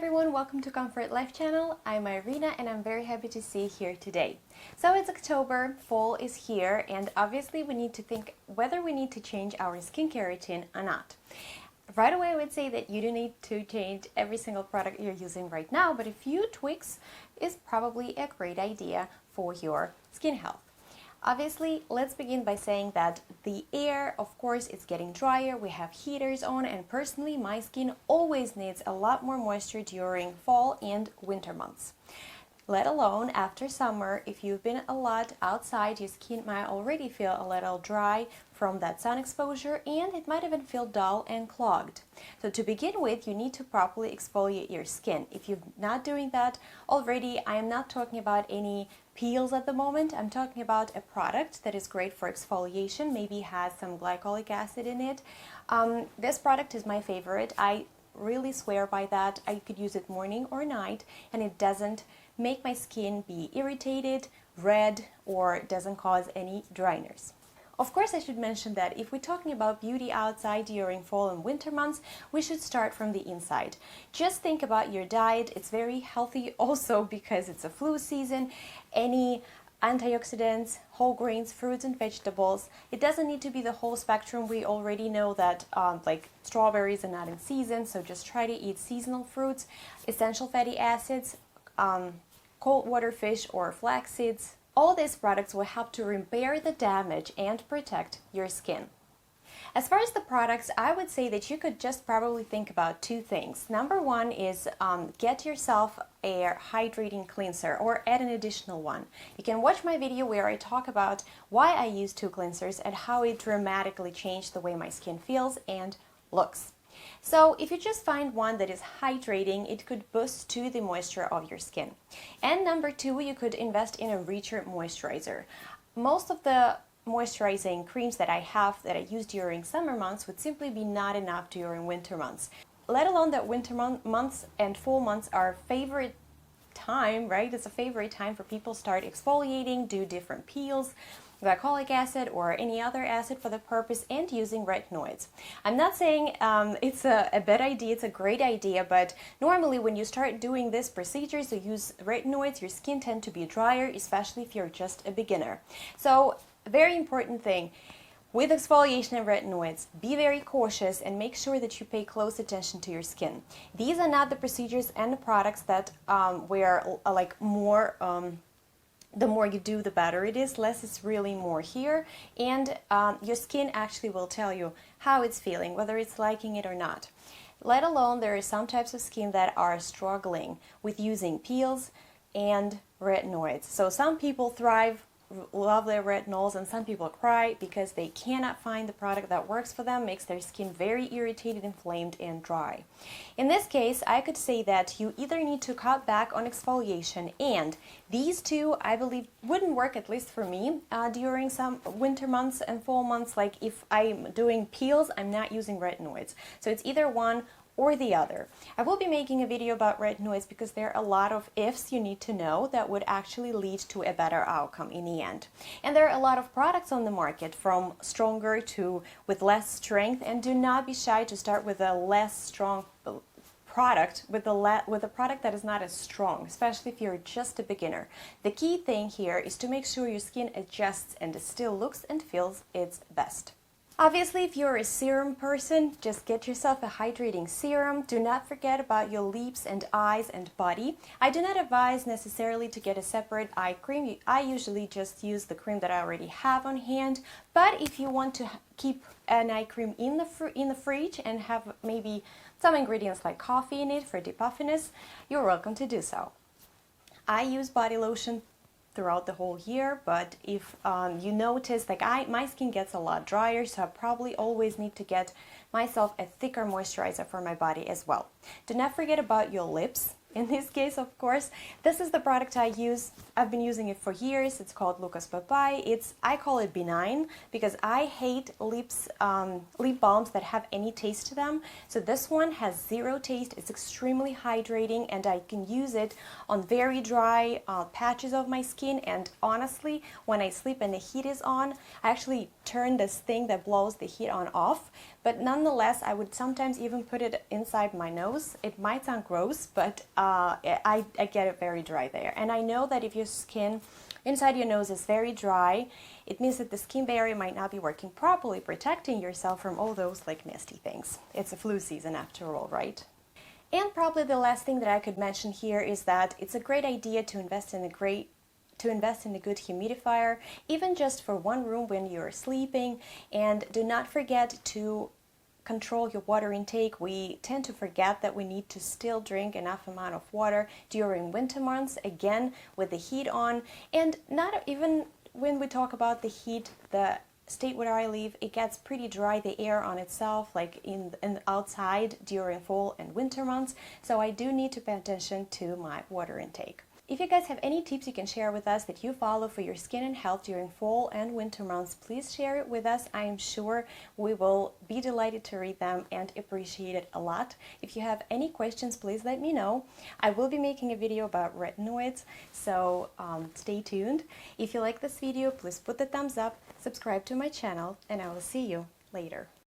everyone, welcome to Comfort Life channel. I'm Irina and I'm very happy to see you here today. So it's October, fall is here, and obviously we need to think whether we need to change our skincare routine or not. Right away I would say that you don't need to change every single product you're using right now, but a few tweaks is probably a great idea for your skin health. Obviously, let's begin by saying that the air, of course, is getting drier, we have heaters on, and personally my skin always needs a lot more moisture during fall and winter months. Let alone after summer, if you've been a lot outside, your skin might already feel a little dry from that sun exposure, and it might even feel dull and clogged. So to begin with, you need to properly exfoliate your skin. If you're not doing that already, I am not talking about any peels at the moment. I'm talking about a product that is great for exfoliation, maybe has some glycolic acid in it. This product is my favorite. I really swear by that. I could use it morning or night, and it doesn't make my skin be irritated, red, or doesn't cause any dryness. Of course, I should mention that if we're talking about beauty outside during fall and winter months, we should start from the inside. Just think about your diet. It's very healthy also because it's a flu season. Any antioxidants, whole grains, fruits and vegetables. It doesn't need to be the whole spectrum. We already know that like strawberries are not in season, so just try to eat seasonal fruits, essential fatty acids, cold water fish or flax seeds. All these products will help to repair the damage and protect your skin. As far as the products, I would say that you could just probably think about two things. Number one is get yourself a hydrating cleanser or add an additional one. You can watch my video where I talk about why I use two cleansers and how it dramatically changed the way my skin feels and looks. So if you just find one that is hydrating, it could boost to the moisture of your skin. And number two, you could invest in a richer moisturizer. Most of the moisturizing creams that I use during summer months would simply be not enough during winter months. Let alone that winter months and fall months are favorite time, right? It's a favorite time for people to start exfoliating, do different peels, glycolic acid or any other acid for the purpose, and using retinoids. I'm not saying it's a bad idea, it's a great idea, but normally when you start doing these procedures to use retinoids, your skin tends to be drier, especially if you're just a beginner. So a very important thing with exfoliation and retinoids, be very cautious and make sure that you pay close attention to your skin. These are not the procedures and the products that where like more the more you do, the better it is. Less is really more here, and your skin actually will tell you how it's feeling, whether it's liking it or not. Let alone there are some types of skin that are struggling with using peels and retinoids. So some people thrive, love their retinols, and some people cry because they cannot find the product that works for them, makes their skin very irritated, inflamed, and dry. In this case, I could say that you either need to cut back on exfoliation, and these two, I believe, wouldn't work, at least for me, during some winter months and fall months. Like if I'm doing peels, I'm not using retinoids. So it's either one or the other. I will be making a video about retinoids because there are a lot of ifs you need to know that would actually lead to a better outcome in the end. And there are a lot of products on the market, from stronger to with less strength, and do not be shy to start with a less strong product, with a product that is not as strong, especially if you're just a beginner. The key thing here is to make sure your skin adjusts and it still looks and feels its best. Obviously, if you're a serum person, just get yourself a hydrating serum. Do not forget about your lips and eyes and body. I do not advise necessarily to get a separate eye cream. I usually just use the cream that I already have on hand. But if you want to keep an eye cream in the fridge and have maybe some ingredients like coffee in it for the puffiness, you're welcome to do so. I use body lotion throughout the whole year, but if you notice, like my skin gets a lot drier, so I probably always need to get myself a thicker moisturizer for my body as well. Do not forget about your lips. In this case, of course, this is the product I use. I've been using it for years. It's called Lucas Papai. I call it benign because I hate lip balms that have any taste to them. So this one has zero taste. It's extremely hydrating, and I can use it on very dry patches of my skin. And honestly, when I sleep and the heat is on, I actually turn this thing that blows the heat on off. But nonetheless, I would sometimes even put it inside my nose. It might sound gross, but I get it very dry there. And I know that if your skin inside your nose is very dry, it means that the skin barrier might not be working properly, protecting yourself from all those like nasty things. It's a flu season after all, right? And probably the last thing that I could mention here is that it's a great idea to invest in a good humidifier, even just for one room when you're sleeping. And do not forget to control your water intake. We tend to forget that we need to still drink enough amount of water during winter months, again with the heat on. And not even when we talk about the heat, the state where I live, it gets pretty dry, the air on itself, like in outside during fall and winter months. So I do need to pay attention to my water intake. If you guys have any tips you can share with us that you follow for your skin and health during fall and winter months, please share it with us. I am sure we will be delighted to read them and appreciate it a lot. If you have any questions, please let me know. I will be making a video about retinoids, so stay tuned. If you like this video, please put the thumbs up, subscribe to my channel, and I will see you later.